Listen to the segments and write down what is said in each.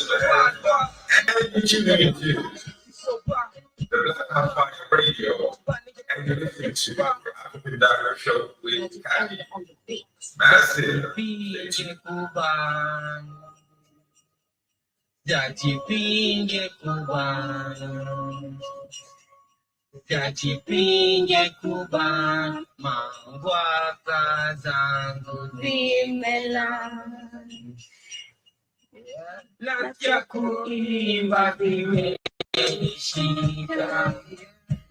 And you tune into the Black House Fire Radio, and you're listening to the African Diary Show with Kai. Massive. Jajipinge kuban, jajipinge kuban, mangwaka zangu zimelan. Nasikia kuimba vimenishika,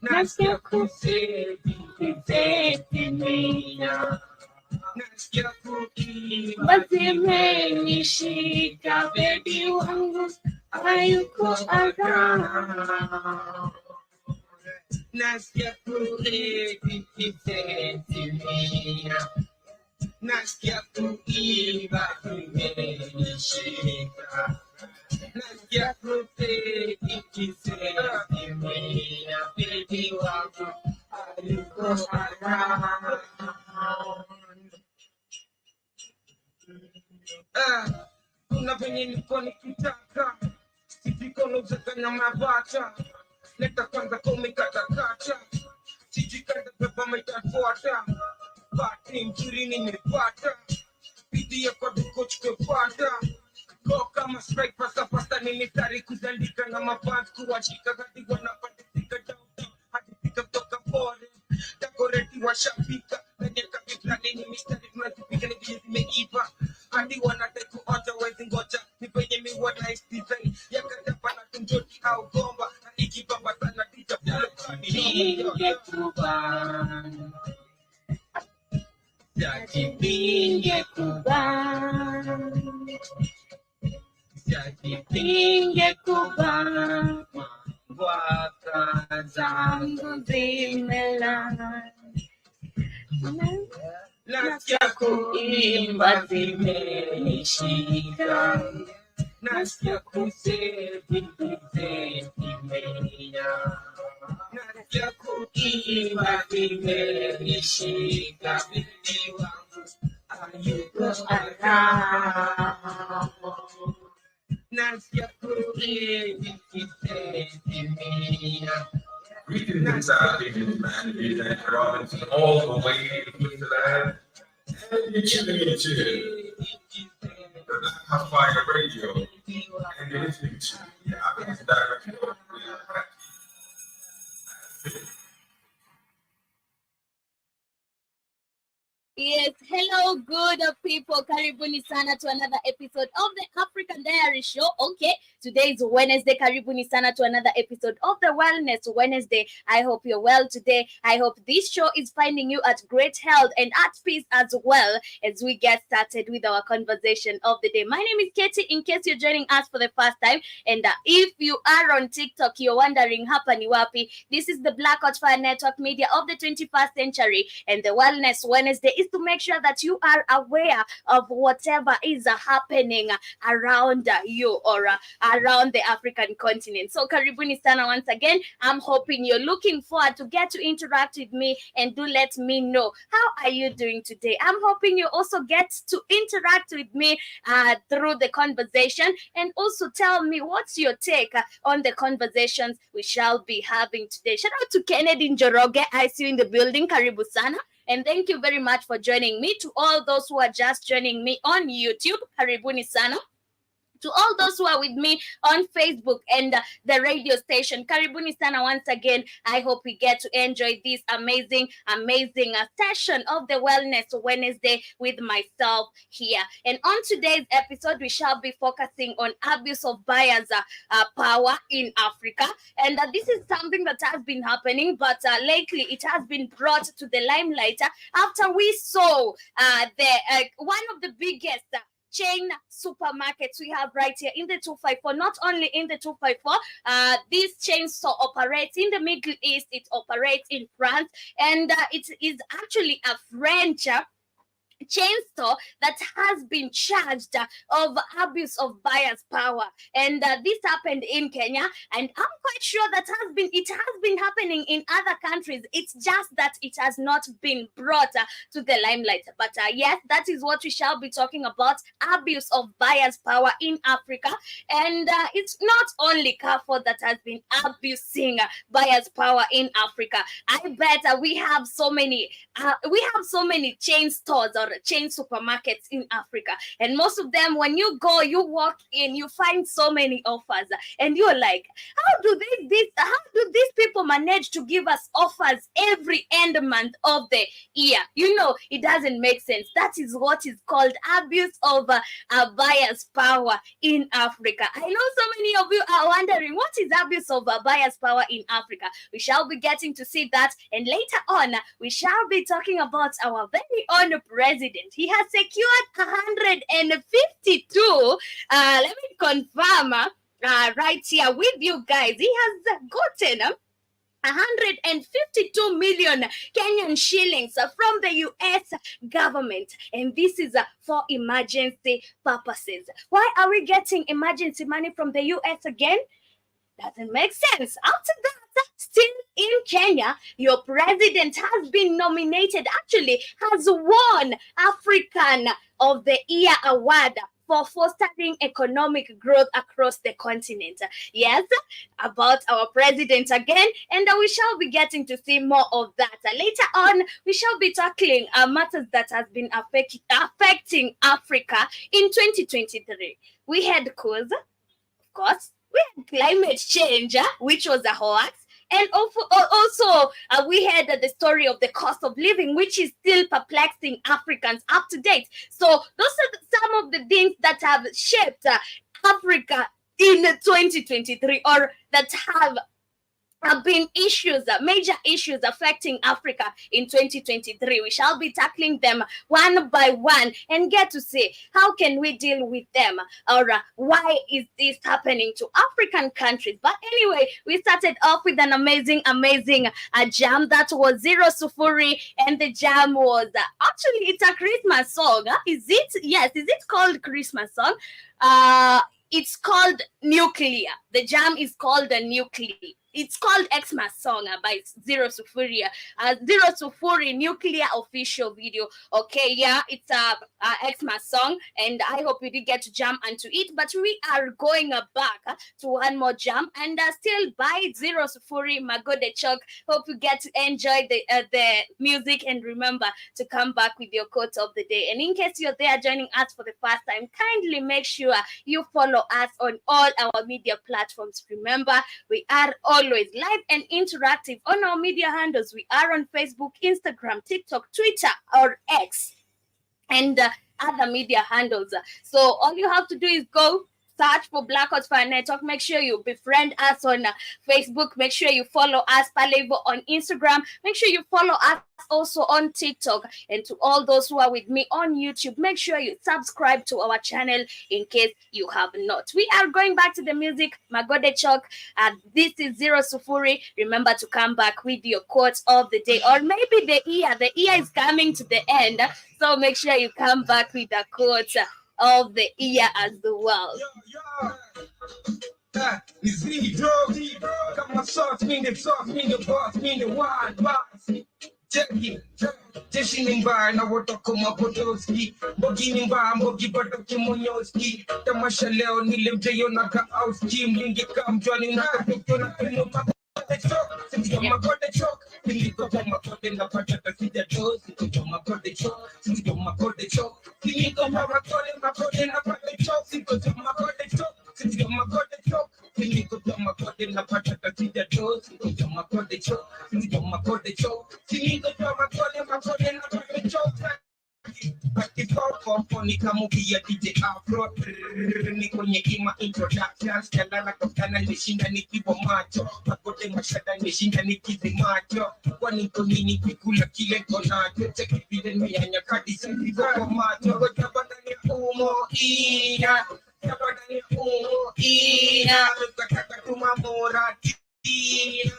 nasikia kuseti mina. Nasikia kuimba zimenishika, baby wangu hayuko around. Nasikia kuimba mina. Nasikia kuimba vimenishika, nasikia kuimba mina, baby wangu hayuko around. Kuna venye nilikuwa nikitaka sijikono uzakanya mabata leta kwanza komekatakata sijikanda beba maitafuata bati mzuri nimepata bidi ya kwa duko chukepata go kama strike pasta nimestari kuzandika na maband kuwashika hadi wanapandisika dauti hadi pika kutoka pole takoreti washapika kwenye kabiblani ni mistari tunazipika ni vile zimeiva hadi wanataka kuonja wezi ngoja ni venye miwa nice design ya kadapa na tunjoti au gomba na ikibamba sana tija pole pinge kuban jajipinge kuban jajipinge kuban mangwaka zangu zimelan. Nasikia kuimba zimenishika, nasikia kuseti mina. Nasikia kuimba zimenishika, baby wangu hayuko around. Nasikia kuimba mina. Greetings inside Indian man, and Robinson, all the way to Switzerland. And you're tuning into the Black House Fire Radio, and you're listening to the African Diary Show with Kai. Yes, hello, good people. Karibuni sana to another episode of the African Diary Show. Okay, today is Wednesday. Karibuni sana to another episode of the Wellness Wednesday. I hope you're well today. I hope this show is finding you at great health and at peace as well as we get started with our conversation of the day. My name is Katie, in case you're joining us for the first time. And if you are on TikTok, you're wondering, hapa ni wapi? This is the Blackout Fire Network media of the 21st century. And the Wellness Wednesday is to make sure that you are aware of whatever is happening around you or around the African continent. So karibuni sana once again. I'm hoping you're looking forward to get to interact with me and do let me know how are you doing today. I'm hoping you also get to interact with me through the conversation and also tell me what's your take on the conversations we shall be having today. Shout out to Kennedy Njoroge. I see you in the building. Karibu sana. And thank you very much for joining me. To all those who are just joining me on YouTube, karibuni sana. To all those who are with me on Facebook and the radio station, karibuni sana once again. I hope we get to enjoy this amazing session of the Wellness Wednesday with myself here. And on today's episode, we shall be focusing on abuse of buyers' power in Africa. And this is something that has been happening, but lately it has been brought to the limelight after we saw one of the biggest chain supermarkets we have right here in the 254. Not only in the 254, this chain store operates in the Middle East, it operates in France, and it is actually a French chain store that has been charged of abuse of buyer's power, and this happened in Kenya, and I'm quite sure that it has been happening in other countries. It's just that it has not been brought to the limelight. But yes, that is what we shall be talking about: abuse of buyer's power in Africa. And it's not only Carrefour that has been abusing buyer's power in Africa. I bet we have so many chain stores or chain supermarkets in Africa, and most of them, when you go, you walk in, you find so many offers, and you're like, how do these people manage to give us offers every end month of the year? You know, it doesn't make sense. That is what is called abuse of buyer's power in Africa. I know so many of you are wondering, what is abuse of buyer's power in Africa? We shall be getting to see that, and later on we shall be talking about our very own president. He has secured 152. Let me confirm right here with you guys. He has gotten 152 million Kenyan shillings from the US government, and this is for emergency purposes. Why are we getting emergency money from the US again? Doesn't make sense. After that, still in Kenya, your president has been nominated, actually has won African of the Year award for fostering economic growth across the continent. Yes, about our president again, and we shall be getting to see more of that. Later on, we shall be tackling matters that has been affecting Africa in 2023. We had coups, of course. We had climate change, which was a hoax. And also we had the story of the cost of living, which is still perplexing Africans up to date. So those are some of the things that have shaped Africa in 2023, or that have been major issues affecting Africa in 2023. We shall be tackling them one by one and get to see how can we deal with them, or why is this happening to African countries. But anyway, we started off with an amazing jam that was Zero Sufuri, and the jam was actually, it's a Christmas song. Is it? Yes, is it called Christmas song? It's called Nuclear. The jam is called Nuclear. It's called Xmas Song by Zero Sufuri. Zero Sufuri Nuclear official video. Okay, yeah, it's a Xmas song, and I hope you did get to jam onto it. But we are going back to one more jam, and still by Zero Sufuri Magode Chok. Hope you get to enjoy the music, and remember to come back with your quote of the day. And in case you're there joining us for the first time, kindly make sure you follow us on all our media platforms. Remember, we are always live and interactive on our media handles. We are on Facebook, Instagram, TikTok, Twitter, or X, and other media handles. So all you have to do is go search for Blackout Fire Network. Make sure you befriend us on Facebook. Make sure you follow us on Instagram. Make sure you follow us also on TikTok. And to all those who are with me on YouTube, make sure you subscribe to our channel in case you have not. We are going back to the music. Magode Chok. This is Zero Sufuri. Remember to come back with your quote of the day, or maybe the year. The year is coming to the end, so make sure you come back with the quote of the year as well. Zero, got my sauce, mean the sauce, mean the boss, mean the wine, boss. Jackie, Jeshing by now what to come up with those ski, Bogging by Mogi Batokimonyoski, Tamasha Leo, Nilim Jayonaka, House Jim, Lingy come joining us. Since you're my god, the choke, then you go my god in the part of the toes, since you're my god, the choke, since you're my god, the choke, then you go my god in the part of the choke, since you're my god, the choke, since you're my god, the choke, then you go my god in the part of the toes, since you're my god, the choke, since you're my god, the choke, then you go my god in the part of the choke. But the power funny movie DJ Afro ni kwenye kima introduction skala na kokana nishinda nikiwa macho makote mashada nishinda nikizimacho kwani konini kikula kile konacho cheki vile nyanya kadi sisi kwa macho gotabata ni umo ina tabata ni umo ina tukataka tumamora ina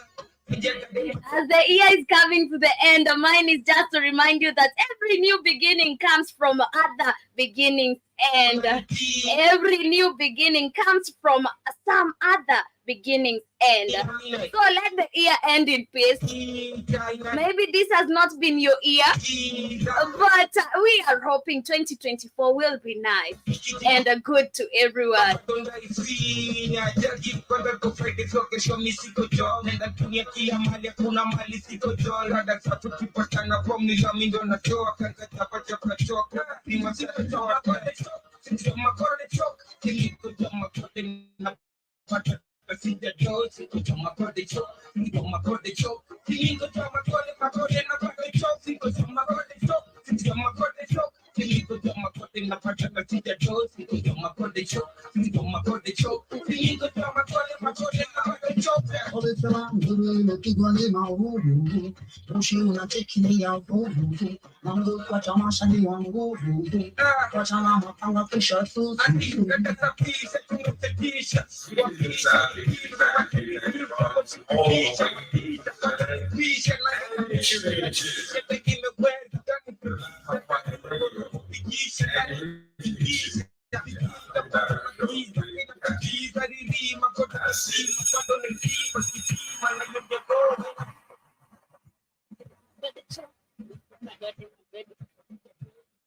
As the year is coming to the end, mine is just to remind you that every new beginning comes from other beginnings, and every new beginning comes from some other beginnings end. So let the year end in peace. Maybe this has not been your year, but we are hoping 2024 will be nice and good to everyone.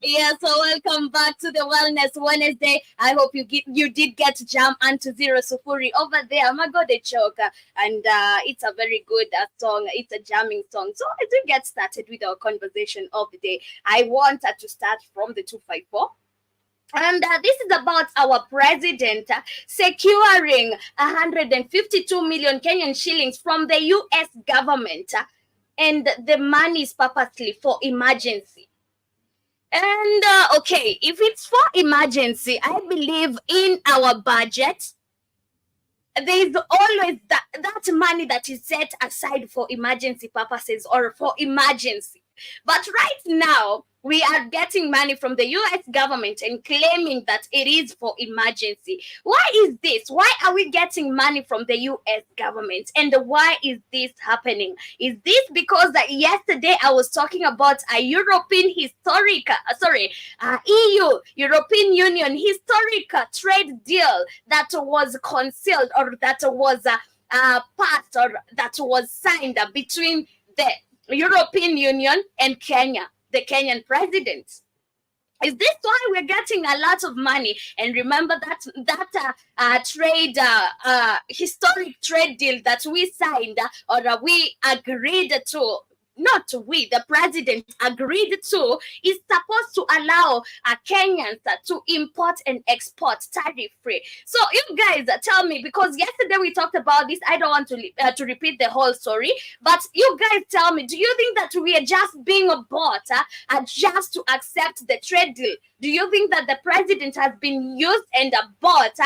Yeah, so welcome back to the Wellness Wednesday. I hope you did get to jump onto Zero Sufuri over there. My God, a choker, and it's a very good song. It's a jamming song. So as we get started with our conversation of the day, I wanted to start from the 254. And this is about our president securing 152 million Kenyan shillings from the US government. And the money is purposely for emergency. And okay, if it's for emergency, I believe in our budget, there's always that money that is set aside for emergency purposes or for emergency. But right now, we are getting money from the US government and claiming that it is for emergency. Why is this? Why are we getting money from the US government? And why is this happening? Is this because yesterday I was talking about a European EU, European Union historic trade deal that was concealed or that was passed or that was signed between the European Union and Kenya, the Kenyan president? Is this why we're getting a lot of money? And remember that historic trade deal that we signed or we agreed to, not we, the president agreed to, is supposed to allow Kenyans to import and export tariff-free. So you guys tell me, because yesterday we talked about this, I don't want to repeat the whole story, but you guys tell me, do you think that we are just being bought just to accept the trade deal? Do you think that the president has been used and bought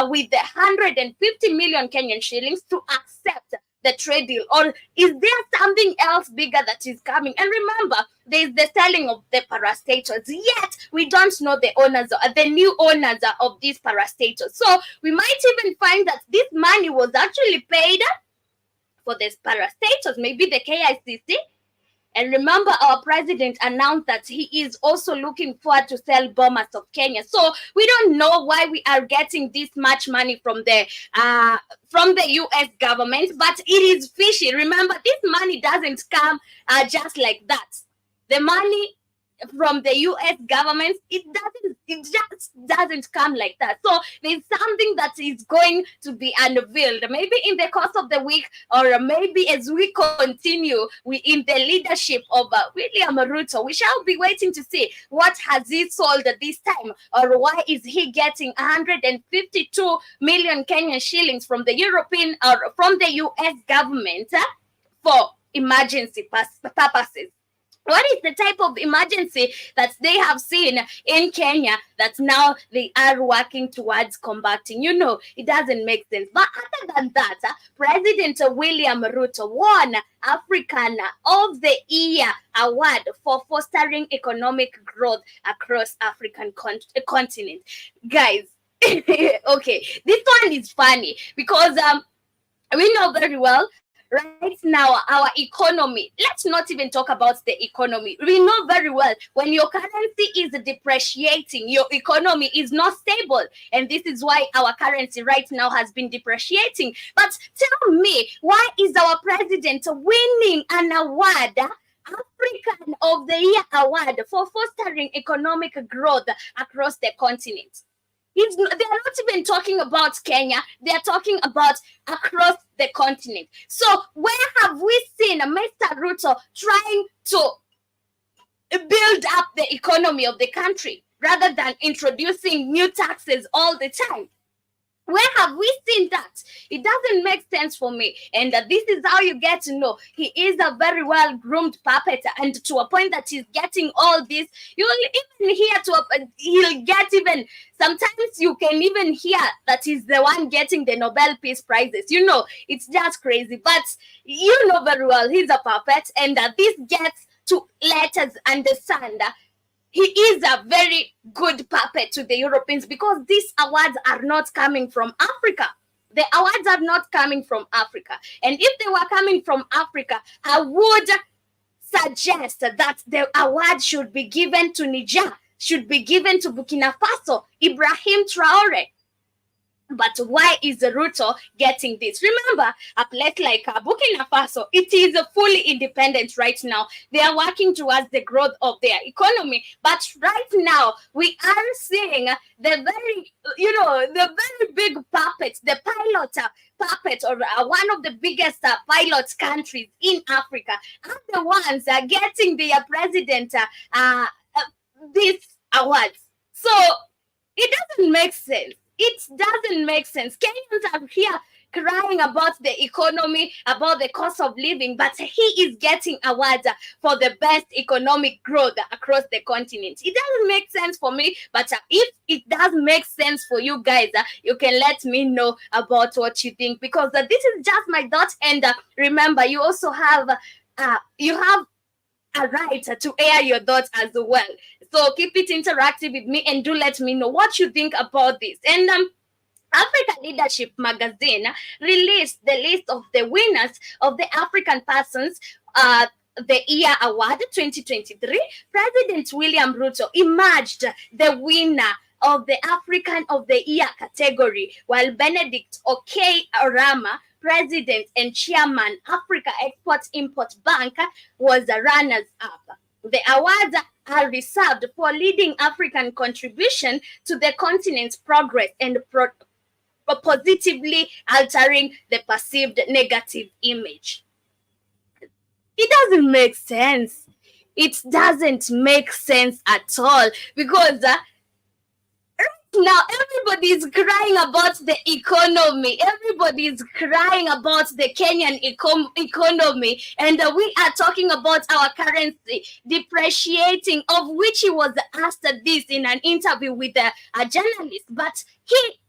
with the 150 million Kenyan shillings to accept the trade deal, or is there something else bigger that is coming? And remember, there is the selling of the parastatals, yet we don't know the owners, the new owners of these parastatals. So we might even find that this money was actually paid for these parastatals, maybe the KICC. And remember, our president announced that he is also looking forward to sell bombers of Kenya. So we don't know why we are getting this much money from the US government, but it is fishy. Remember, this money doesn't come just like that. The money from the US government, it just doesn't come like that. So there's something that is going to be unveiled, maybe in the course of the week, or maybe as we continue in the leadership of William Ruto. We shall be waiting to see what has he sold this time, or why is he getting 152 million Kenyan shillings from the European or from the US government for emergency purposes. What is the type of emergency that they have seen in Kenya that now they are working towards combating? You know, it doesn't make sense. But other than that, President William Ruto won African of the Year award for fostering economic growth across African continent. Guys, okay, this one is funny because we know very well right now, our economy, let's not even talk about the economy. We know very well when your currency is depreciating, your economy is not stable. And this is why our currency right now has been depreciating. But tell me, why is our president winning an award, African of the Year award, for fostering economic growth across the continent? They're not even talking about Kenya. They're talking about across the continent. So where have we seen Mr. Ruto trying to build up the economy of the country rather than introducing new taxes all the time? Where have we seen that? It doesn't make sense for me. And this is how you get to know he is a very well-groomed puppet, and to a point that he's getting all this. You will even hear he'll get even, sometimes you can even hear that he's the one getting the Nobel Peace Prizes. You know, it's just crazy. But you know very well he's a puppet, and this gets to let us understand he is a very good puppet to the Europeans, because these awards are not coming from Africa. The awards are not coming from Africa. And if they were coming from Africa, I would suggest that the award should be given to Niger, should be given to Burkina Faso, Ibrahim Traore. But why is Ruto getting this? Remember, a place like Burkina Faso, it is fully independent right now. They are working towards the growth of their economy. But right now, we are seeing the very big puppet, the pilot puppet, or one of the biggest pilot countries in Africa, are the ones getting their president these awards. So it doesn't make sense. It doesn't make sense. Kenyans are here crying about the economy, about the cost of living, but he is getting awards for the best economic growth across the continent. It doesn't make sense for me, but if it does make sense for you guys, you can let me know about what you think, because this is just my thoughts. And remember, you also have a right to air your thoughts as well. So keep it interactive with me, and do let me know what you think about this. And Africa Leadership Magazine released the list of the winners of the African Persons the Year Award 2023. President William Ruto emerged the winner of the African of the Year category, while Benedict Okey Orama, President and Chairman, Africa Export-Import Bank, was the runners-up. The awards are reserved for leading African contribution to the continent's progress and positively altering the perceived negative image. It doesn't make sense. It doesn't make sense at all, because now everybody's crying about the economy. Everybody's crying about the Kenyan economy, and we are talking about our currency depreciating, of which he was asked this in an interview with a journalist, but he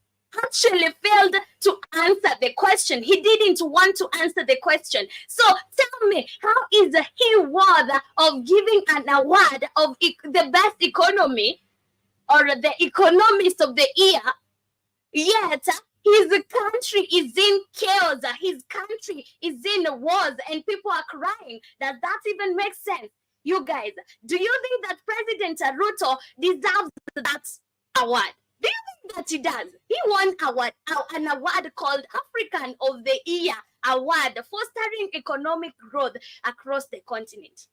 actually failed to answer the question. He didn't want to answer the question. So tell me, how is he worthy of giving an award of the best economy, or the economist of the year, yet his country is in chaos, his country is in wars, and people are crying? Does that even make sense? You guys, do you think that President Ruto deserves that award? Do you think that he does? He won an award called African of the Year Award, fostering economic growth across the continent.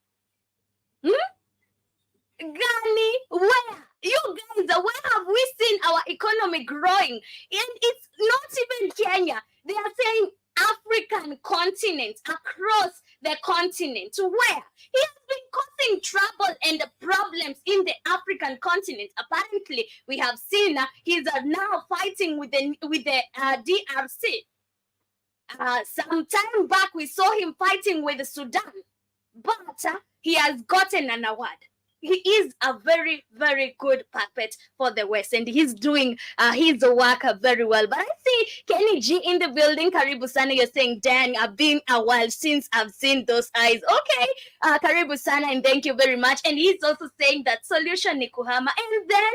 Gani, where? You guys, where have we seen our economy growing? And it's not even Kenya. They are saying African continent, across the continent. Where? He has been causing trouble and problems in the African continent. Apparently, we have seen he's now fighting with the DRC. Some time back, we saw him fighting with Sudan, but he has gotten an award. He is a very, very good puppet for the West, and he's doing his work very well. But I see Kenny G in the building. Karibu Sana, you're saying, dang, I've been a while since I've seen those eyes. Okay, Karibu Sana, and thank you very much. And he's also saying that solution ni kuhama. And then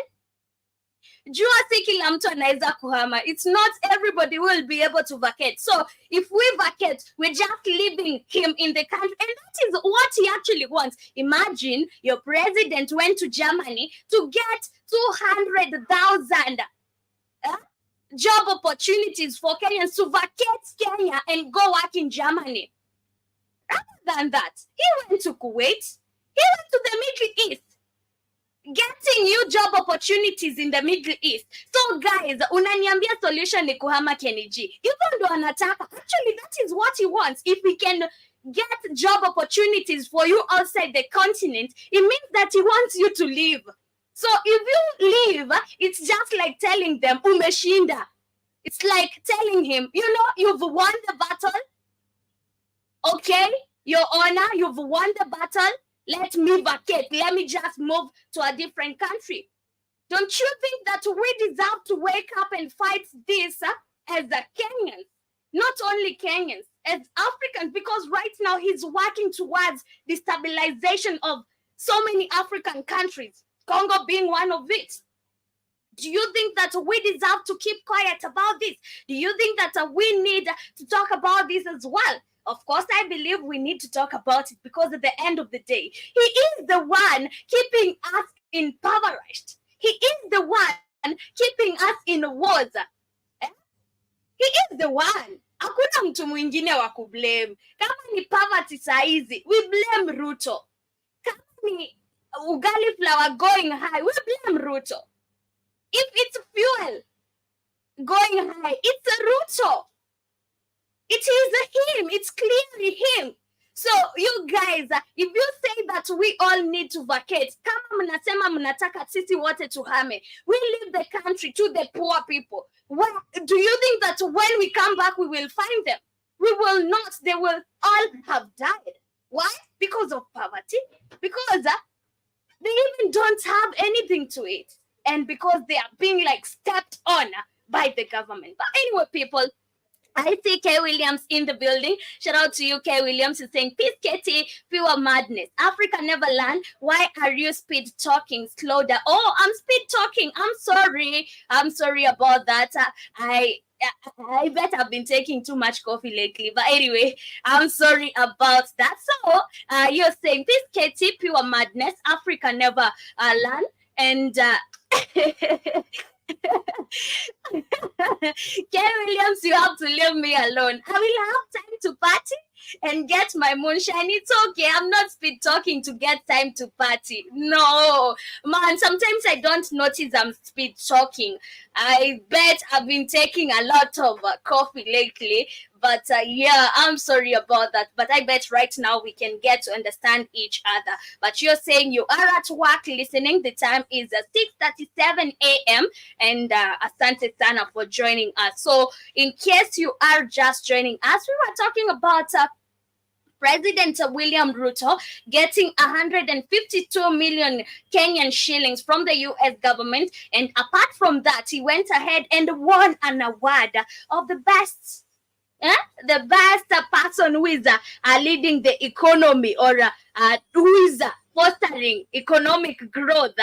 jua si kila mtu anaweza kuhama. It's not everybody will be able to vacate. So if we vacate, we're just leaving him in the country, and that is what he actually wants. Imagine your president went to Germany to get 200,000 job opportunities for Kenyans to vacate Kenya and go work in Germany. Rather than that, he went to Kuwait, he went to the Middle East, getting new job opportunities in the Middle East. So guys, unaniambia solution ni kuhama Keniji. Hivyo ndo anataka. Actually, that is what he wants. If we can get job opportunities for you outside the continent, it means that he wants you to leave. So if you leave, it's just like telling them, umeshinda. It's like telling him, you've won the battle. Okay, Your Honor, you've won the battle. Let me vacate. Let me just move to a different country. Don't you think that we deserve to wake up and fight this as a Kenyans? Not only Kenyans, as Africans, because right now he's working towards the stabilization of so many African countries, Congo being one of it. Do you think that we deserve to keep quiet about this? Do you think that we need to talk about this as well? Of course, I believe we need to talk about it, because at the end of the day, he is the one keeping us impoverished. He is the one keeping us in wars. He is the one. Hakuna mtu mwingine wa kublame. Kama ni poverty saizi, we blame Ruto. Kama ni ugali flour going high, we blame Ruto. If it's fuel going high, it's Ruto. It is him. It's clearly him. So you guys, if you say that we all need to vacate, kama mnasema mnataka sisi wote tuhame, we leave the country to the poor people. Well, do you think that when we come back, we will find them? We will not. They will all have died. Why? Because of poverty. Because they even don't have anything to eat. And because they are being like stepped on by the government. But anyway, people, I see Kay Williams in the building. Shout out to you, Kay Williams. He's saying, peace, Katie, pure madness. Africa never learned. Why are you speed talking? Slow down. Oh, I'm speed talking. I'm sorry. I'm sorry about that. I bet I've been taking too much coffee lately. But anyway, I'm sorry about that. So you're saying, peace, Katie, pure madness. Africa never learned. And Ken Williams, you have to leave me alone. I will have time to party and get my moonshine. It's okay. I'm not speed talking to get time to party. No, man, sometimes I don't notice I'm speed talking. I bet I've been taking a lot of coffee lately. But yeah, I'm sorry about that. But I bet right now we can get to understand each other. But you're saying you are at work listening. The time is 6:37 a.m. And asante sana for joining us. So in case you are just joining us, we were talking about President William Ruto getting 152 million Kenyan shillings from the U.S. government. And apart from that, he went ahead and won an award of the best person who is leading the economy, or who is fostering economic growth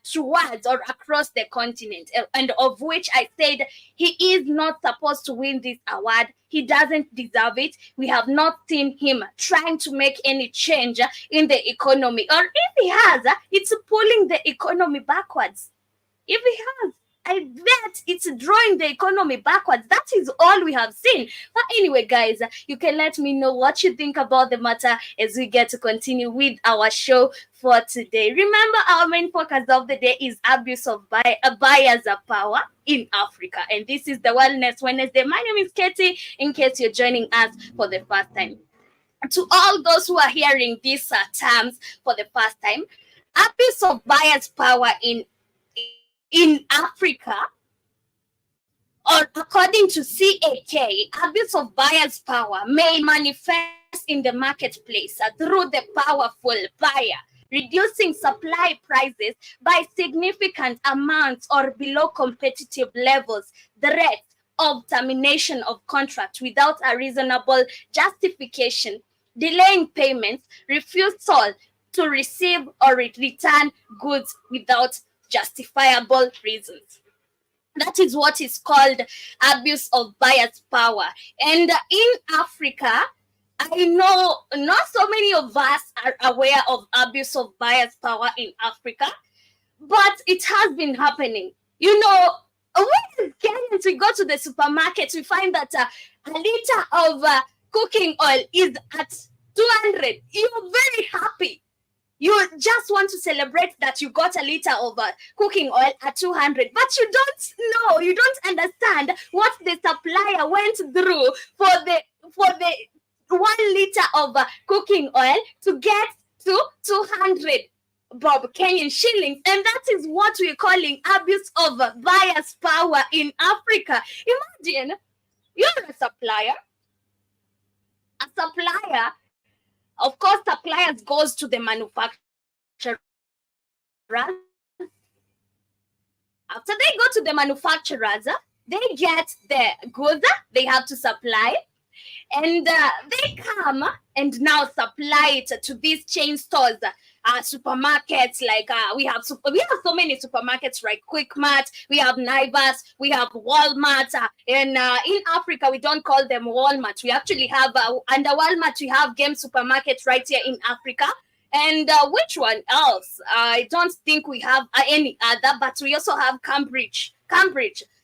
towards or across the continent, and of which I said he is not supposed to win this award. He doesn't deserve it. We have not seen him trying to make any change in the economy, or if he has, it's pulling the economy backwards. If he has, I bet it's drawing the economy backwards. That is all we have seen. But anyway, guys, you can let me know what you think about the matter as we get to continue with our show for today. Remember, our main focus of the day is abuse of buyers of power in Africa. And this is the Wellness Wednesday. My name is Katie, in case you're joining us for the first time. To all those who are hearing these terms for the first time, abuse of buyers' power in Africa, or according to CAK, abuse of buyer's power may manifest in the marketplace through the powerful buyer, reducing supply prices by significant amounts or below competitive levels, threat of termination of contract without a reasonable justification, delaying payments, refusal to receive or return goods without justifiable reasons. That is what is called abuse of bias power. And in Africa, I know not so many of us are aware of abuse of bias power in Africa, but it has been happening. You know, when Kenyans, we go to the supermarket, we find that a liter of cooking oil is at 200. You're very happy. You just want to celebrate that you got a liter of cooking oil at 200, but you don't know, you don't understand what the supplier went through for the 1 liter of cooking oil to get to 200 Bob Kenyan shillings. And that is what we're calling abuse of bias power in Africa. Imagine you're a supplier. A supplier, of course, suppliers goes to the manufacturer. After they go to the manufacturers, they get the goods they have to supply, and they come and now supply it to these chain stores, supermarkets. Like we have so many supermarkets, like Quick Mart, we have Naivas, we have Walmart, and in Africa we don't call them Walmart. We actually have under Walmart we have Game Supermarket right here in Africa. And which one else? I don't think we have any other, but we also have Cambridge.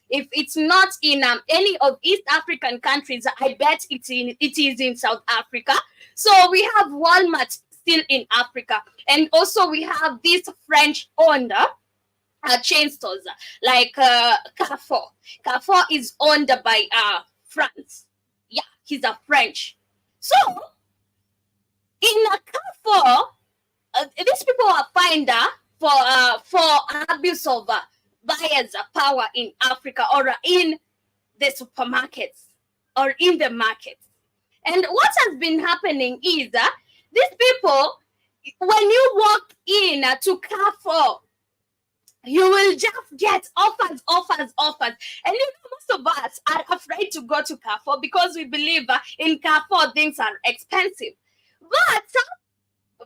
If it's not in any of East African countries, I bet it is in South Africa. So we have Walmart still in Africa. And also we have this French-owned chain stores like Carrefour. Carrefour is owned by France. Yeah, he's a French. So in Carrefour, these people are fined for abuse of bias power in Africa or in the supermarkets or in the markets. And what has been happening is these people, when you walk in to Carrefour, you will just get offers. And you know, most of us are afraid to go to Carrefour because we believe in Carrefour things are expensive. But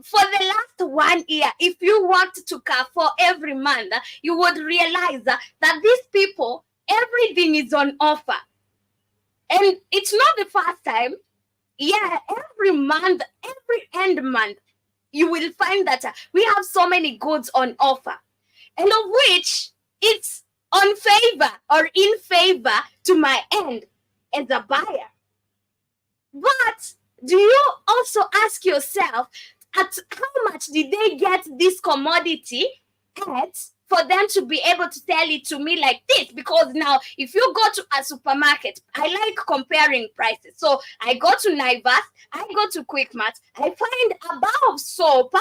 for the last 1 year, if you walked to Carrefour every month, you would realize that these people, everything is on offer. And it's not the first time. Yeah, every month, every end month, you will find that we have so many goods on offer, and of which it's on favor or in favor to my end as a buyer. But do you also ask yourself, at how much did they get this commodity at for them to be able to sell it to me like this? Because now, if you go to a supermarket, I like comparing prices. So I go to Naivas, I go to Quick Mart, I find a bar of soap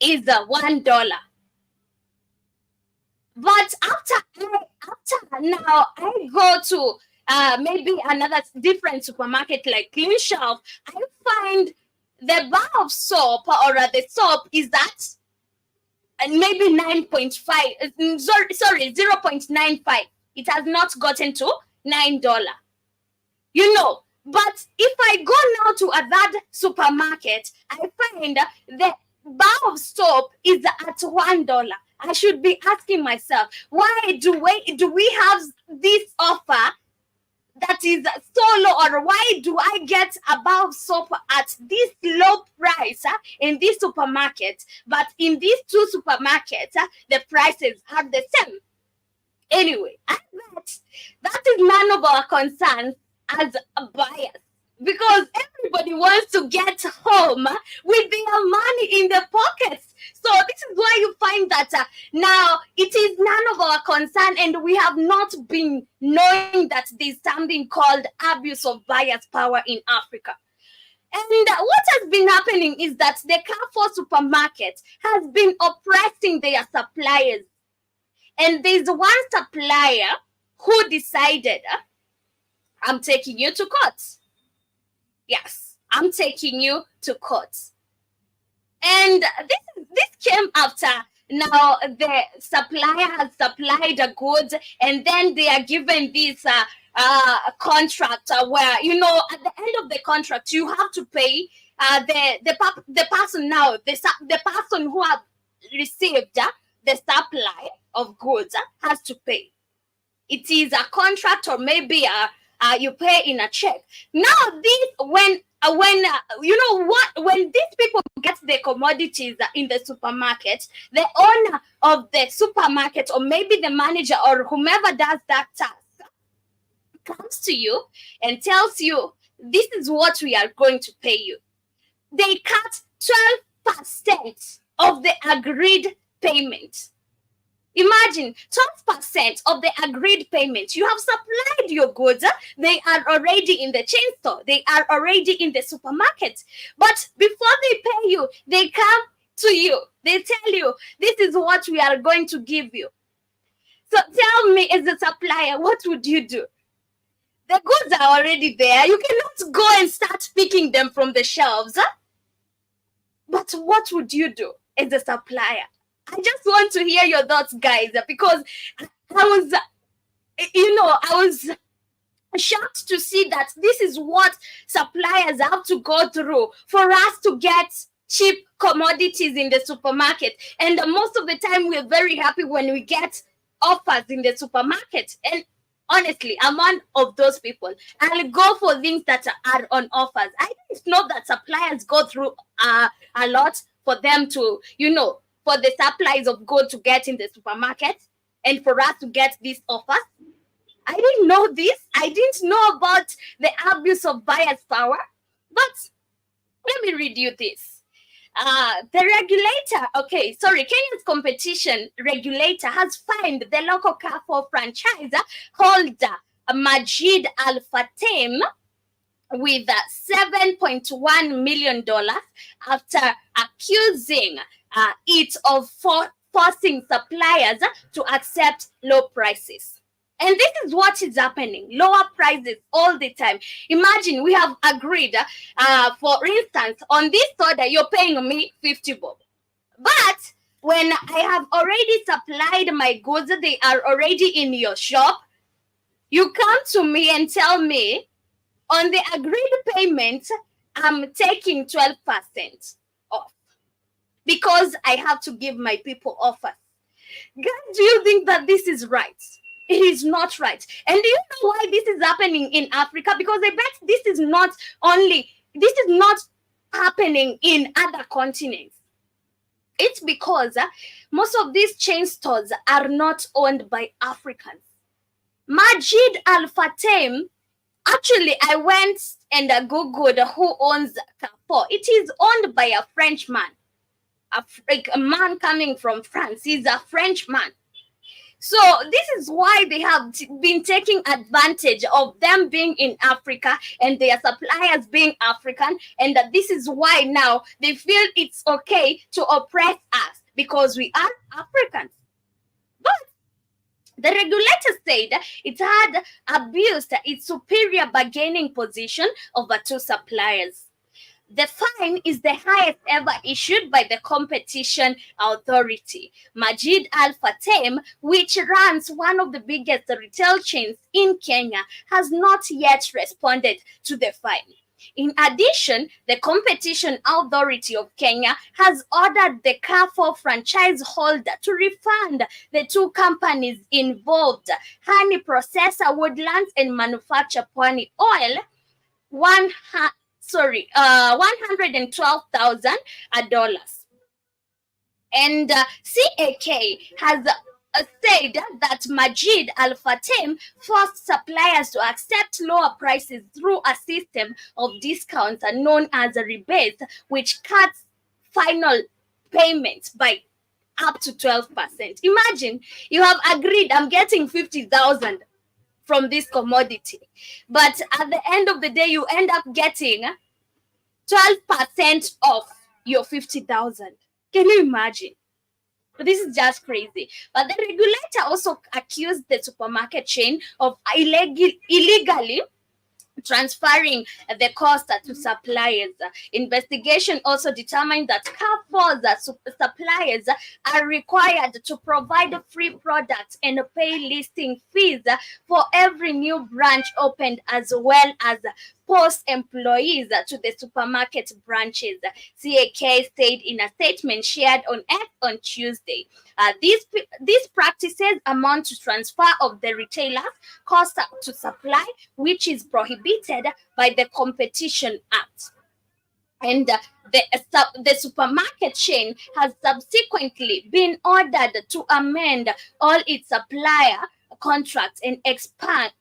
is $1. But after now, I go to maybe another different supermarket like Clean Shelf, I find the bar of soap or the soap is that and maybe 9.5, sorry, 0.95. It has not gotten to $9. You know, but if I go now to another supermarket, I find the bar of soap is at $1. I should be asking myself, why do we have this offer that is so low, or why do I get a bar of soap at this low price in this supermarket, but in these two supermarkets the prices are the same? Anyway, I bet that is none of our concerns as a buyer, because everybody wants to get home with their money in their pockets. So this is why you find that now it is none of our concern, and we have not been knowing that there's something called abuse of bias power in Africa. And what has been happening is that the Carrefour supermarket has been oppressing their suppliers. And there's one supplier who decided, I'm taking you to court. Yes, I'm taking you to court. And this came after now the supplier has supplied the goods, and then they are given this contract where, you know, at the end of the contract, you have to pay the person now, the person who have received the supply of goods has to pay. it is a contract or maybe you pay in a check. Now this when you know what, when these people get the commodities in the supermarket, the owner of the supermarket or maybe the manager or whomever does that task comes to you and tells you, this is what we are going to pay you. They cut 12% of the agreed payment. Imagine 12% of the agreed payment. You have supplied your goods. They are already in the chain store. They are already in the supermarket. But before they pay you, they come to you. They tell you, this is what we are going to give you. So tell me, as a supplier, what would you do? The goods are already there. You cannot go and start picking them from the shelves. But what would you do as a supplier? I just want to hear your thoughts, guys, because I was shocked to see that this is what suppliers have to go through for us to get cheap commodities in the supermarket. And most of the time, we're very happy when we get offers in the supermarket. And honestly, I'm one of those people. I'll go for things that are on offers. I didn't know that suppliers go through a lot for them to, for the supplies of goods to get in the supermarket and for us to get these offers. I didn't know this. I didn't know about the abuse of buyer's power. But let me read you this. The regulator, Kenya's competition regulator has fined the local Carrefour franchise holder Majid al Futtaim with $7.1 million after accusing it of forcing suppliers to accept low prices. And this is what is happening. Lower prices all the time. Imagine we have agreed, for instance, on this order, you're paying me 50 bob. But when I have already supplied my goods, they are already in your shop, you come to me and tell me, on the agreed payment, I'm taking 12% off because I have to give my people offers. Guys, do you think that this is right? It is not right. And do you know why this is happening in Africa? Because I bet this is not happening in other continents. It's because most of these chain stores are not owned by Africans. Majid al Futtaim, actually, I went and Googled who owns Carrefour. It is owned by a Frenchman, a man coming from France. He's a Frenchman. So this is why they have been taking advantage of them being in Africa and their suppliers being African. And that this is why now they feel it's okay to oppress us because we are Africans. But the regulator said it had abused its superior bargaining position over two suppliers. The fine is the highest ever issued by the competition authority. Majid al Futtaim, which runs one of the biggest retail chains in Kenya, has not yet responded to the fine. In addition, the Competition Authority of Kenya has ordered the Carrefour franchise holder to refund the two companies involved, Honey Processor Woodlands and Manufacture Pwani Oil, $112,000. And CAK has said that Majid al Futtaim forced suppliers to accept lower prices through a system of discounts known as a rebate, which cuts final payments by up to 12%. Imagine you have agreed, I'm getting 50,000 from this commodity, but at the end of the day, you end up getting 12% off your 50,000. Can you imagine? This is just crazy. But the regulator also accused the supermarket chain of illegally transferring the cost to suppliers. Investigation also determined that Carrefour's suppliers are required to provide free products and pay listing fees for every new branch opened, as well as post employees to the supermarket branches, CAK said in a statement shared on X on Tuesday. These practices amount to transfer of the retailer's cost to supply, which is prohibited by the Competition Act. And the supermarket chain has subsequently been ordered to amend all its supplier contracts and expand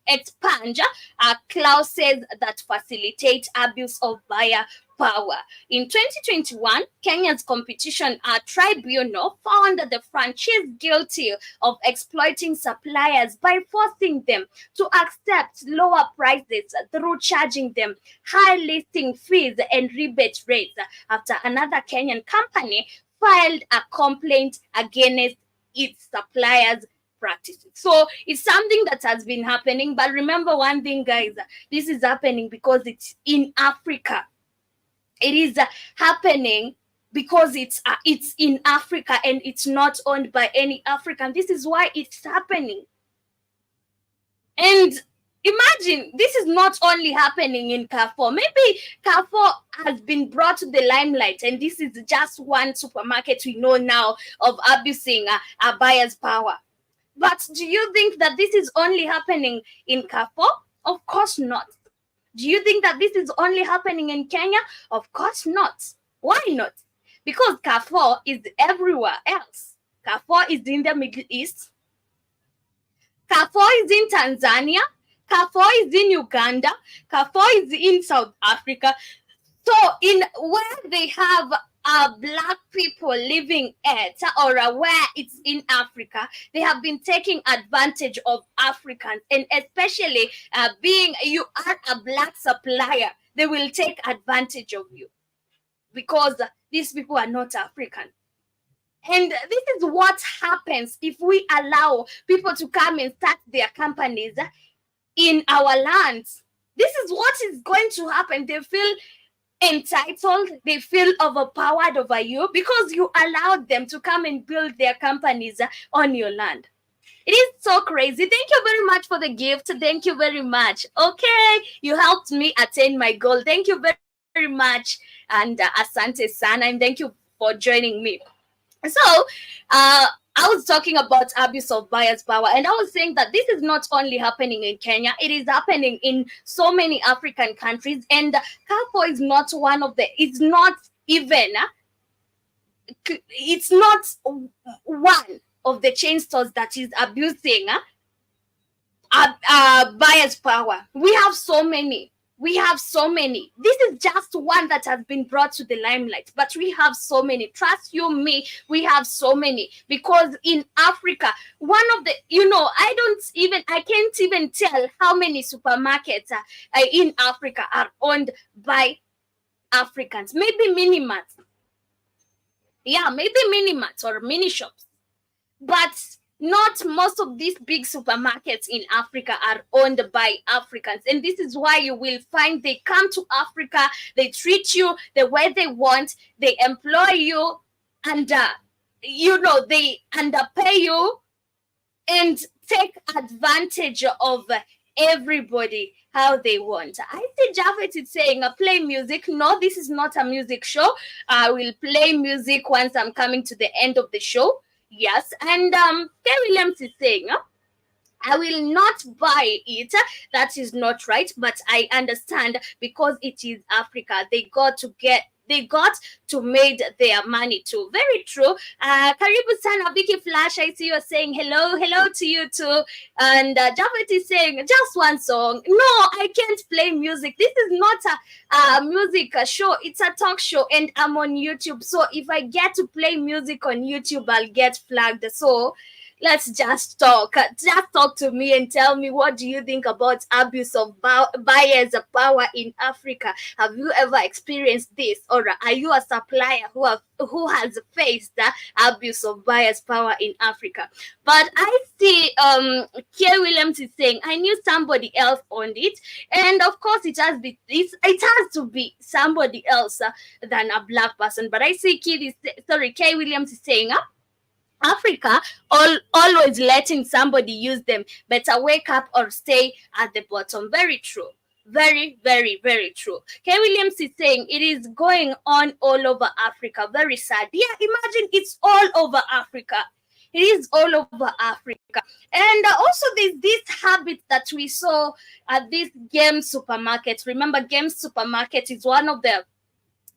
clauses that facilitate abuse of buyer power. In 2021, Kenya's Competition Tribunal found the franchise guilty of exploiting suppliers by forcing them to accept lower prices through charging them high listing fees and rebate rates after another Kenyan company filed a complaint against its suppliers' practices. So it's something that has been happening. But remember one thing, guys, this is happening because it's in Africa. It is happening because it's in Africa and it's not owned by any African. This is why it's happening. And imagine, this is not only happening in Carrefour. Maybe Carrefour has been brought to the limelight, and this is just one supermarket we know now of abusing a buyer's power. But do you think that this is only happening in Carrefour? Of course not. Do you think that this is only happening in Kenya? Of course not. Why not? Because Carrefour is everywhere else. Carrefour is in the Middle East. Carrefour is in Tanzania. Carrefour is in Uganda. Carrefour is in South Africa. So in where they have black people living at, or where it's in Africa, they have been taking advantage of Africans, and especially being you are a black supplier, they will take advantage of you because these people are not African. And this is what happens if we allow people to come and start their companies in our lands. This is what is going to happen. They feel entitled, they feel overpowered over you because you allowed them to come and build their companies on your land. It is so crazy. Thank you very much for the gift. Thank you very much. Okay, you helped me attain my goal. Thank you very, very much. And asante sana, and thank you for joining me. So, I was talking about abuse of buyer's power, and I was saying that this is not only happening in Kenya, it is happening in so many African countries, and Carrefour is not one of the, it's not one of the chain stores that is abusing buyer's power. We have so many. This is just one that has been brought to the limelight, but we have so many. Trust you me, we have so many. Because in Africa, one of the, I can't even tell how many supermarkets in Africa are owned by Africans. Maybe mini marts. Yeah, maybe mini marts or mini shops. But not most of these big supermarkets in Africa are owned by Africans. And this is why you will find they come to Africa, they treat you the way they want, they employ you, and, they underpay you and take advantage of everybody how they want. I see Javed is saying, play music. No, this is not a music show. I will play music once I'm coming to the end of the show. Yes, and K. Williams is saying, I will not buy it. That is not right, but I understand because it is Africa. They got to made their money too. Very true. Karibu sana Vicky Flash. I see you saying hello to you too. And Javed is saying just one song. No, I can't play music. This is not a music show. It's a talk show, and I'm on YouTube. So if I get to play music on YouTube, I'll get flagged. So let's just talk. Just talk to me and tell me, what do you think about abuse of buyers' power in Africa? Have you ever experienced this, or are you a supplier who has faced the abuse of buyers' power in Africa? But I see K. Williams is saying, I knew somebody else owned it, and of course it has to be somebody else than a black person. But I see K. Williams is saying, Africa always letting somebody use them. Better wake up or stay at the bottom. Very true. Very, very, very true. K. Williams is saying it is going on all over Africa. Very sad. Yeah, imagine it's all over Africa. It is all over Africa. And also there's this habit that we saw at this Game supermarket. Remember, Game supermarket is one of the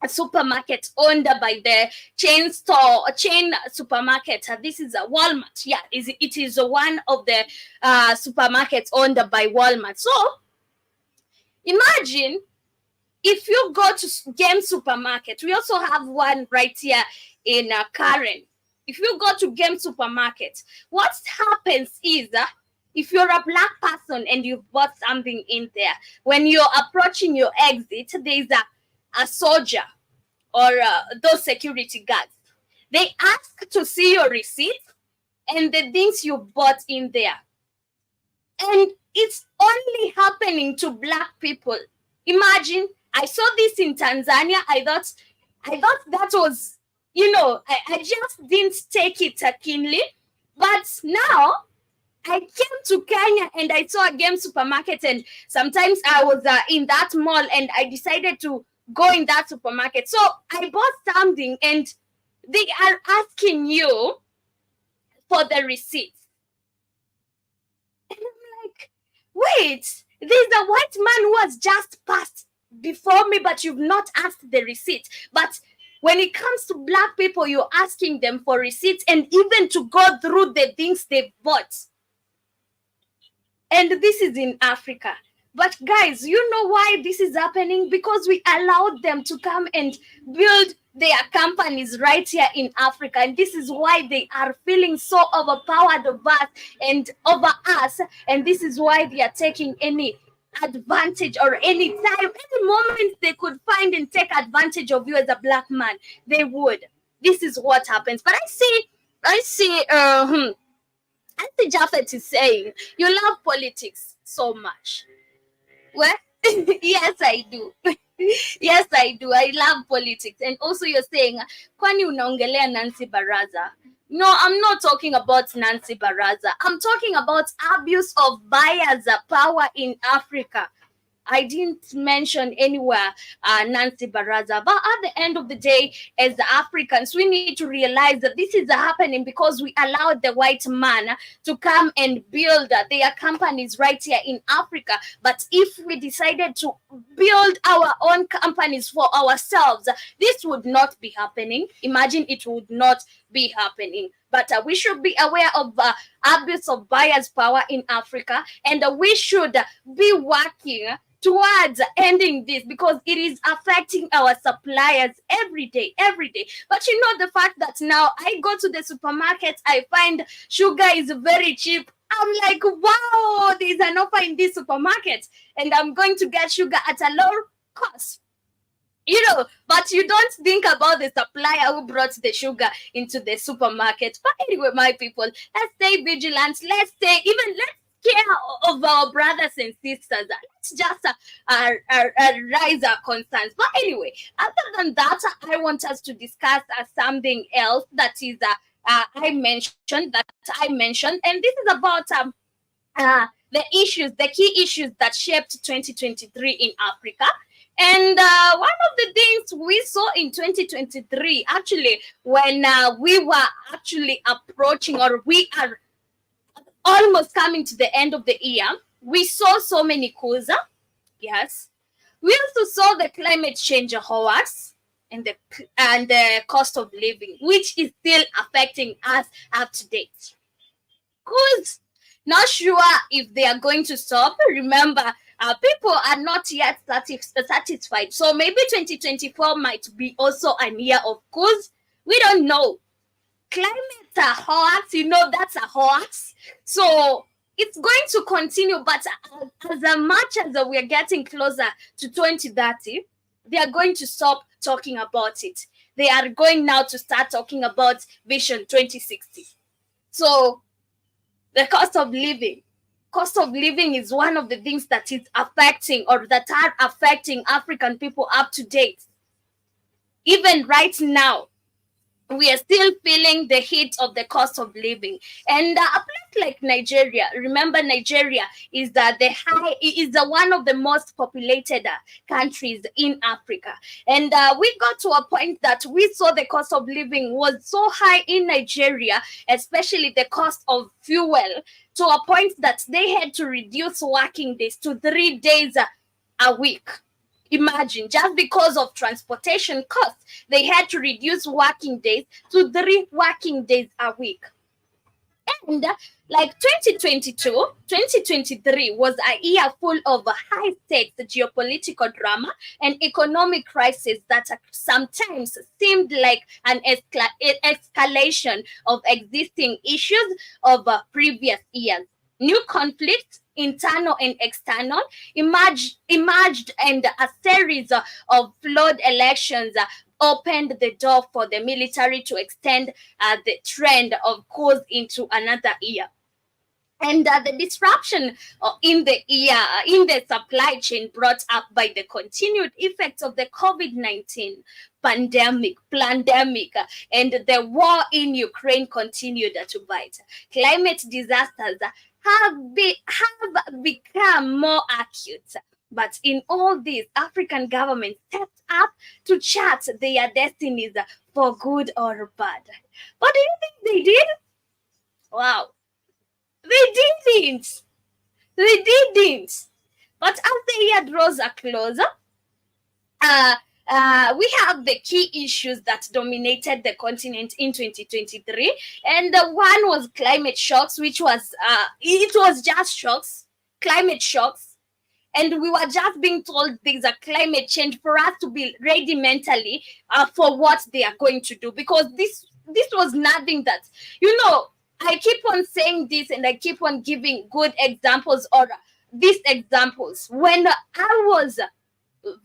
supermarket owned by the chain supermarket. This is a Walmart. Yeah, it is one of the supermarkets owned by Walmart. So imagine if you go to Game supermarket. We also have one right here in Karen. If you go to Game supermarket, what happens is if you're a black person and you've bought something in there, when you're approaching your exit, there's a soldier or those security guards. They ask to see your receipt and the things you bought in there. And it's only happening to black people. Imagine, I saw this in Tanzania. I thought that was, I just didn't take it keenly. But now I came to Kenya and I saw a Game supermarket, and sometimes I was in that mall and I decided to go in that supermarket. So I bought something and they are asking you for the receipt. And I'm like, wait, there's a white man who has just passed before me, but you've not asked the receipt. But when it comes to black people, you're asking them for receipts and even to go through the things they bought. And this is in Africa. But guys, you know why this is happening? Because we allowed them to come and build their companies right here in Africa. And this is why they are feeling so overpowered over us. And this is why they are taking any advantage or any time, any moment they could find and take advantage of you as a black man, they would. This is what happens. But I see Japhet is saying, you love politics so much. Well, yes, I do. Yes, I do. I love politics. And also you're saying, kwani unaongelea Nancy Baraza? No, I'm not talking about Nancy Baraza. I'm talking about abuse of buyers' power in Africa. I didn't mention anywhere Nancy Baraza. But at the end of the day, as Africans, we need to realize that this is happening because we allowed the white man to come and build their companies right here in Africa. But if we decided to build our own companies for ourselves, this would not be happening. Imagine it would not be happening. But we should be aware of abuse of buyers' power in Africa, and we should be working towards ending this because it is affecting our suppliers every day. But the fact that now I go to the supermarket, I find sugar is very cheap. I'm like, wow, there's an offer in this supermarket and I'm going to get sugar at a low cost. But you don't think about the supplier who brought the sugar into the supermarket. But anyway, my people, let's stay vigilant. Let's care of our brothers and sisters. Let's just raise our concerns. But anyway, other than that, I want us to discuss something else that is I mentioned, and this is about the key issues that shaped 2023 in Africa. And one of the things we saw in 2023, actually, when we were actually approaching, or we are almost coming to the end of the year, we saw so many coups. Yes. We also saw the climate change hoax and the cost of living, which is still affecting us up to date. Coups, not sure if they are going to stop. Remember, people are not yet satisfied. So maybe 2024 might be also a year of coups. We don't know. Climate hoax, that's a hoax. So it's going to continue, but as much as we are getting closer to 2030, they are going to stop talking about it. They are going now to start talking about Vision 2060. So the cost of living is one of the things that is affecting, or that are affecting African people up to date. Even right now, we are still feeling the heat of the cost of living. And a place like Nigeria, remember Nigeria is the one of the most populated countries in Africa. And we got to a point that we saw the cost of living was so high in Nigeria, especially the cost of fuel, to a point that they had to reduce working days to 3 days a week. Imagine, just because of transportation costs, they had to reduce working days to 3 working days a week. And like 2023 was a year full of high stakes geopolitical drama and economic crisis that sometimes seemed like an escalation of existing issues of previous years. New conflicts, internal and external, emerged, and a series of flawed elections opened the door for the military to extend the trend of course into another year. And the disruption in the supply chain brought up by the continued effects of the COVID-19 pandemic, and the war in Ukraine continued to bite. Climate disasters have become more acute. But in all this, African governments stepped up to chart their destinies for good or bad. But do you think they did? Wow. They didn't. But as the year draws closer, we have the key issues that dominated the continent in 2023, and one was climate shocks, which was it was just shocks, climate shocks, and we were just being told there's a climate change for us to be ready mentally for what they are going to do, because this was nothing that, I keep on saying this and I keep on giving good examples, or these examples when I was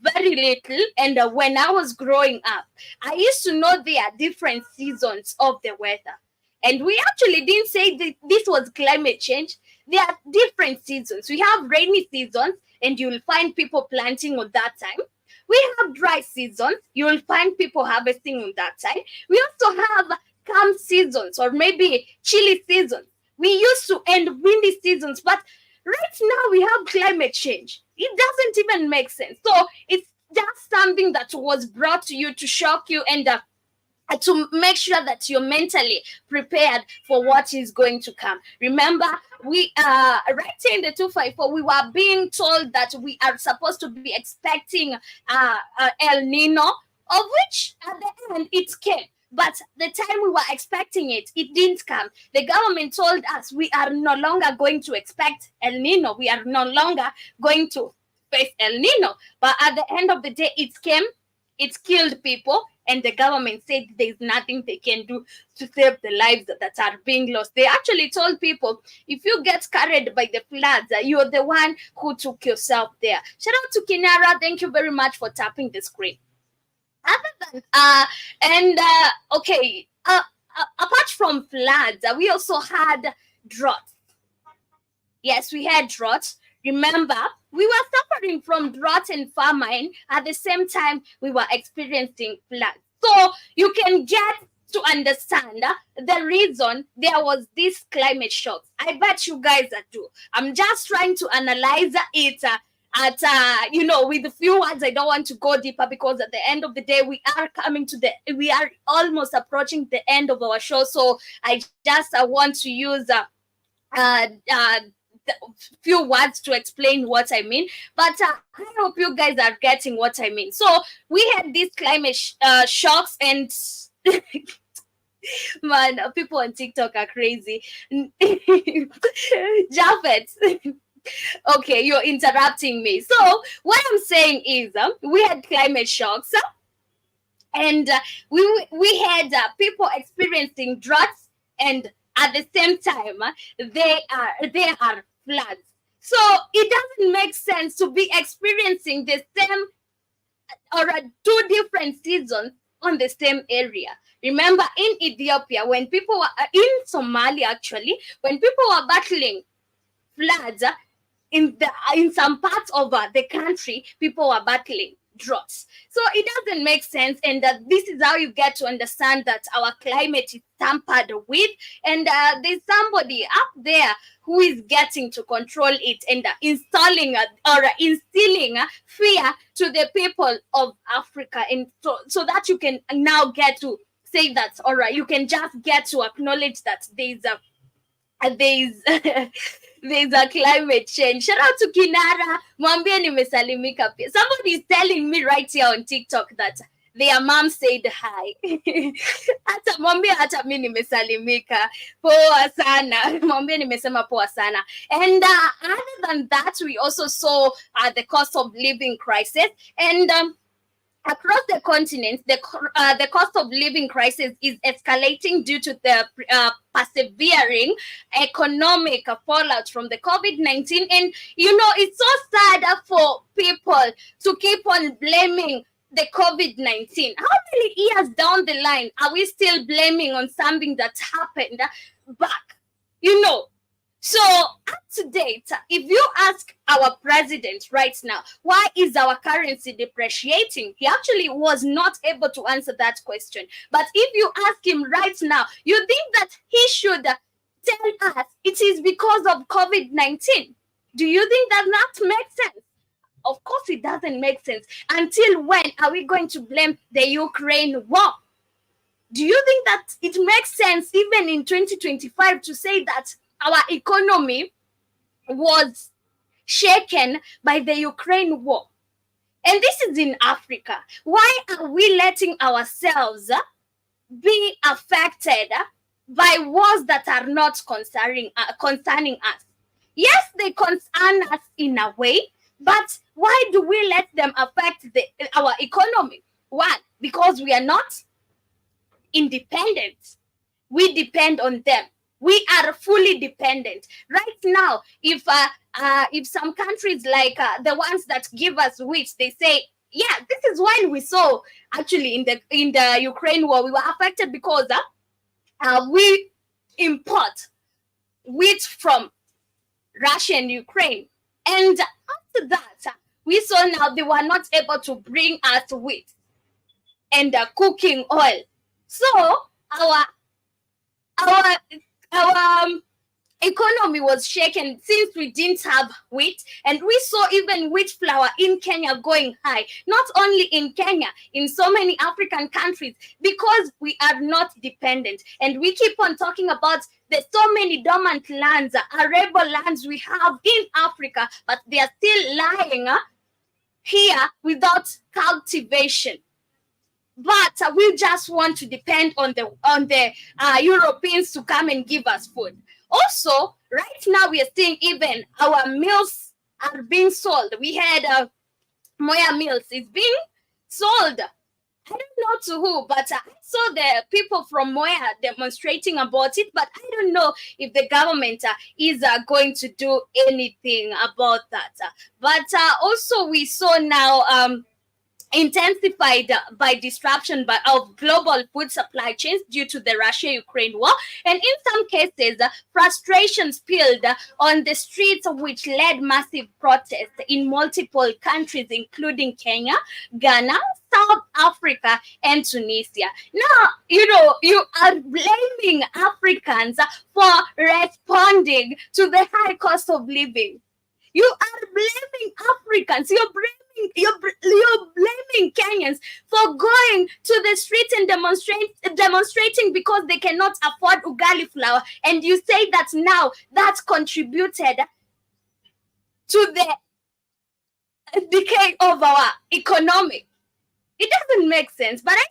very little and when I was growing up. I used to know there are different seasons of the weather, and we actually didn't say that this was climate change. There are different seasons. We have rainy seasons and you'll find people planting on that time. We have dry seasons. You'll find people harvesting on that time. We also have calm seasons, or maybe chilly seasons. We used to end windy seasons, but right now we have climate change. It doesn't even make sense. So it's just something that was brought to you to shock you and to make sure that you're mentally prepared for what is going to come. Remember, we right here in the 254, we were being told that we are supposed to be expecting El Nino, of which at the end it came. But the time we were expecting it, it didn't come. The government told us we are no longer going to expect El Nino. We are no longer going to face El Nino. But at the end of the day, it came, it killed people, and the government said there's nothing they can do to save the lives that are being lost. They actually told people, if you get carried by the floods, you're the one who took yourself there. Shout out to Kinara. Thank you very much for tapping the screen. Other than apart from floods, we also had droughts. Yes, we had droughts. Remember, we were suffering from drought and famine at the same time we were experiencing floods. So you can get to understand the reason there was this climate shock. I bet you guys do. I'm just trying to analyze it with a few words. I don't want to go deeper because at the end of the day, we are almost approaching the end of our show. So I just want to use few words to explain what I mean. But I hope you guys are getting what I mean. So we had these climate shocks, and man, people on TikTok are crazy. Japhet. Okay, you're interrupting me. So what I'm saying is we had climate shocks and we had people experiencing droughts, and at the same time there are floods. So it doesn't make sense to be experiencing the same or two different seasons on the same area. Remember, in Ethiopia, when people were in Somalia, actually, when people were battling floods, in some parts of the country, people are battling droughts. So it doesn't make sense, and this is how you get to understand that our climate is tampered with, and there's somebody up there who is getting to control it and installing or instilling fear to the people of Africa, and so that you can now get to say that, all right, you can just get to acknowledge that there's there's a climate change. Shout out to Kinara. Mwambie nimesalimika pia. Somebody is telling me right here on TikTok that their mom said hi. Hata mwambie hata mimi nimesalimika. Poa sana. Mwambie nimesema poa sana. And other than that, we also saw the cost of living crisis, and across the continent, the cost of living crisis is escalating due to the persevering economic fallout from the COVID-19. And, it's so sad for people to keep on blaming the COVID-19. How many years down the line are we still blaming on something that happened back? So up to date, if you ask our president right now, why is our currency depreciating? He actually was not able to answer that question. But if you ask him right now, you think that he should tell us it is because of COVID-19. Do you think that makes sense? Of course it doesn't make sense. Until when are we going to blame the Ukraine war? Do you think that it makes sense even in 2025 to say that our economy was shaken by the Ukraine war? And this is in Africa. Why are we letting ourselves be affected by wars that are not concerning us? Yes, they concern us in a way, but why do we let them affect our economy? One, because we are not independent. We depend on them. We are fully dependent. Right now, if some countries like the ones that give us wheat, they say, yeah, this is why we saw actually in the Ukraine war, we were affected because we import wheat from Russia and Ukraine. And after that, we saw now they were not able to bring us wheat and cooking oil. So our economy was shaken since we didn't have wheat, and we saw even wheat flour in Kenya going high. Not only in Kenya, in so many African countries, because we are not dependent. And we keep on talking about the so many dormant lands, arable lands we have in Africa, but they are still lying here without cultivation. But we just want to depend on the Europeans to come and give us food. Also, right now we are seeing even our mills are being sold. We had Moya Mills is being sold. I don't know to who, but I saw the people from Moya demonstrating about it, but I don't know if the government is going to do anything about that. But also we saw now intensified by disruption of global food supply chains due to the Russia-Ukraine war, and in some cases frustration spilled on the streets, which led massive protests in multiple countries including Kenya, Ghana, South Africa, and Tunisia. Now, you are blaming Africans for responding to the high cost of living. You are blaming Africans. You're blaming Kenyans for going to the streets and demonstrating because they cannot afford ugali flour, and you say that now that contributed to the decay of our economy. It doesn't make sense, but I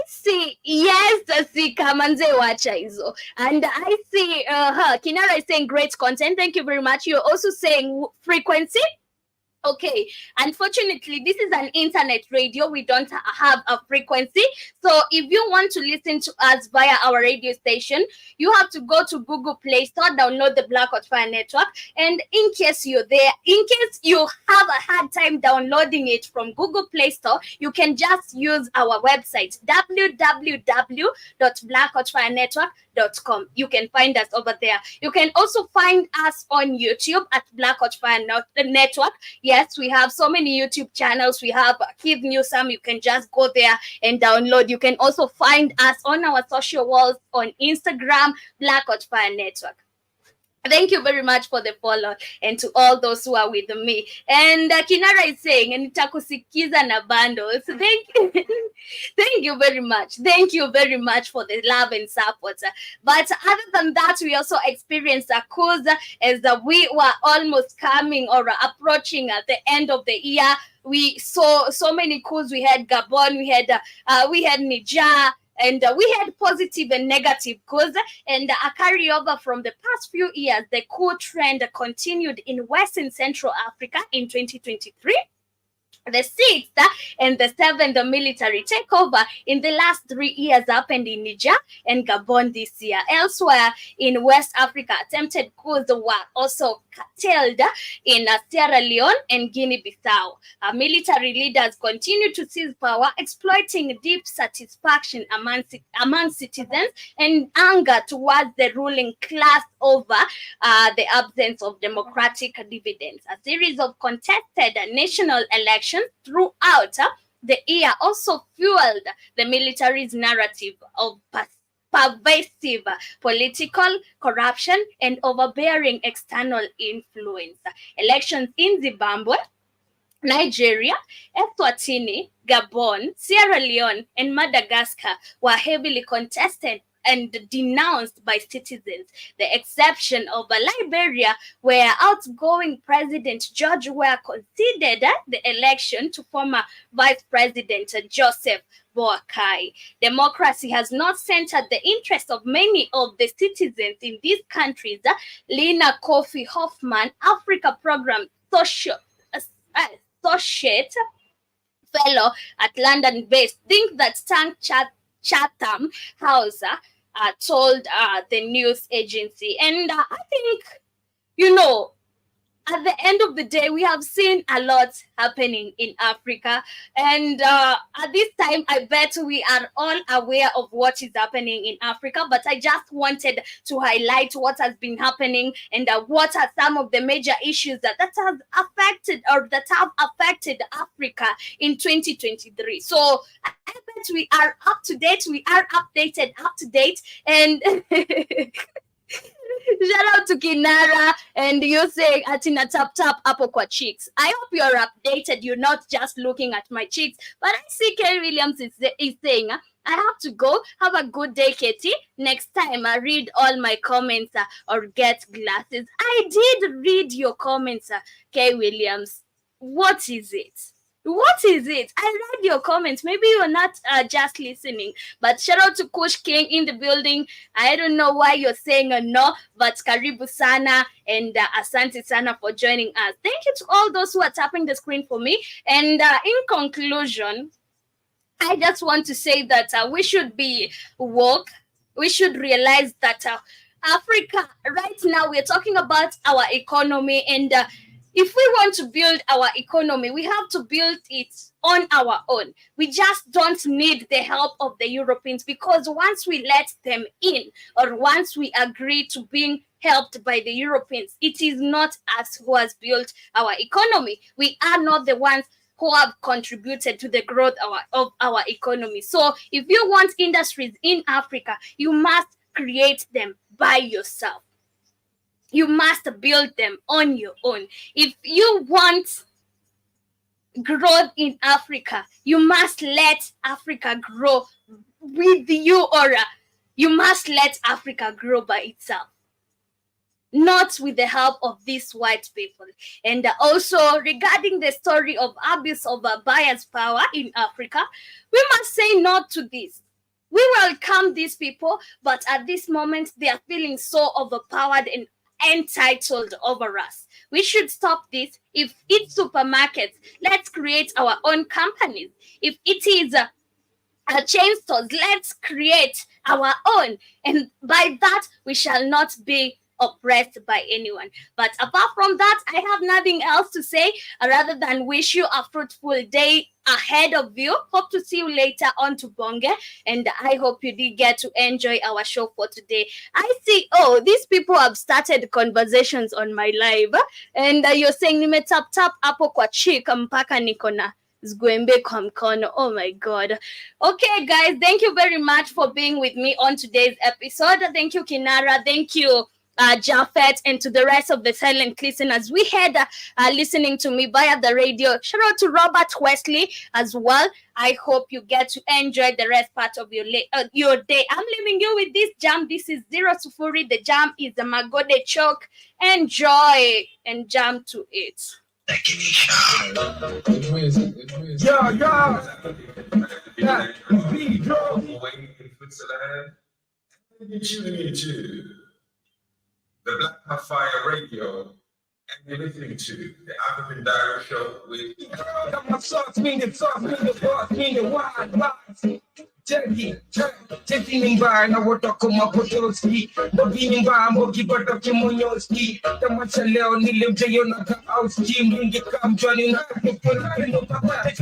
see, yes, Sika manze wacha hizo. And I see, Kinara is saying great content. Thank you very much. You're also saying frequency. Okay, unfortunately, this is an internet radio. We don't have a frequency. So if you want to listen to us via our radio station, you have to go to Google Play Store, download the Black Hot Fire Network. And in case you're there, in case you have a hard time downloading it from Google Play Store, you can just use our website, www.blackhotfirenetwork.com. blackhatfire.com. You can find us over there. You can also find us on YouTube at Black Hot Fire Network. Yes, we have so many YouTube channels. We have Kid Newsome. You can just go there and download. You can also find us on our social walls on Instagram, Black Hot Fire Network. Thank you very much for the follow and to all those who are with me. And Kinara is saying, nitakusikiza na bundles. Thank you. Thank you very much. Thank you very much for the love and support. But other than that, we also experienced a cause as we were almost coming or approaching at the end of the year. We saw so many coups. We had Gabon, we had Niger, and we had positive and negative coups, and a carryover from the past few years. The coup trend continued in West and Central Africa in 2023. The 6th and the 7th military takeover in the last 3 years happened in Niger and Gabon this year. Elsewhere in West Africa, attempted coups were also curtailed in Sierra Leone and Guinea-Bissau. Military leaders continue to seize power, exploiting deep satisfaction among citizens and anger towards the ruling class over the absence of democratic dividends. A series of contested national elections throughout the year also fueled the military's narrative of pervasive political corruption and overbearing external influence. Elections in Zimbabwe, Nigeria, Eswatini, Gabon, Sierra Leone, and Madagascar were heavily contested and denounced by citizens. The exception of Liberia, where outgoing President George Weah conceded the election to former Vice President Joseph Boakai. Democracy has not centered the interest of many of the citizens in these countries. Lena Kofi Hoffman, Africa Program Associate Fellow at London-based, think that Chatham House told the news agency. And I think, at the end of the day, we have seen a lot happening in Africa. And at this time, I bet we are all aware of what is happening in Africa. But I just wanted to highlight what has been happening and what are some of the major issues that have affected Africa in 2023. So I bet we are up to date. We are updated, up to date. And shout out to Kinara and you saying Atina tap hapo kwa cheeks. I hope you're updated. You're not just looking at my cheeks. But I see Kerry Williams is saying, I have to go. Have a good day, Katie. Next time I read all my comments or get glasses. I did read your comments, Kerry Williams. What is it? What is it? I read your comments. Maybe you're not just listening. But shout out to Kush King in the building. I don't know why you're saying no, but karibu sana and asante sana for joining us. Thank you to all those who are tapping the screen for me. And in conclusion, I just want to say that we should be woke. We should realize that Africa, right now, we're talking about our economy, and if we want to build our economy, we have to build it on our own. We just don't need the help of the Europeans, because once we let them in, or once we agree to being helped by the Europeans, it is not us who has built our economy. We are not the ones who have contributed to the growth of our economy. So if you want industries in Africa, you must create them by yourself. You must build them on your own. If you want growth in Africa, you must let Africa grow with you, or you must let Africa grow by itself, not with the help of these white people. And also regarding the story of abuse of bias power in Africa, we must say no to this. We welcome these people, but at this moment, they are feeling so overpowered and entitled over us. We should stop this. If it's supermarkets, let's create our own companies. If it is chain stores, let's create our own. And by that, we shall not be oppressed by anyone. But apart from that, I have nothing else to say rather than wish you a fruitful day ahead of you. Hope to see you later on to Bonge, and I hope you did get to enjoy our show for today. I see, these people have started conversations on my live, and you're saying nime tap hapo kwa chika mpaka nikona zguembe kwa mkono. Oh my God. Okay guys, thank you very much for being with me on today's episode. Thank you Kinara, thank you Japheth, and to the rest of the silent listeners we had listening to me via the radio. Shout out to Robert Wesley as well. I hope you get to enjoy the rest part of your day. I'm leaving you with this jam. This is Zero Sufuri. The jam is the Magode Choke. Enjoy and jam to it. You're tuning into the Black Sapphire Radio, and you're listening to the African Diary Show with sauce, meaning boss, meaning wide. Taking by na wotokoma potoski, the being by Mogi Batakimonyoski, the Machaleo Nilim na house team, when you come joining up, you put my body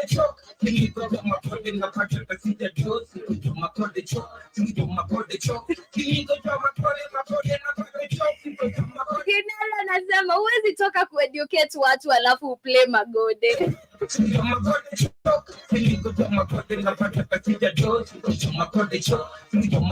choke, you got my body in the packet, I see the dose, you my body choke, you my body choke, you got my body in the body choke. Kinara nasema huwezi toka kueducate watu alafu play Magode. My body choke, you got my body in the packet, I see the dose, you my body choke, you my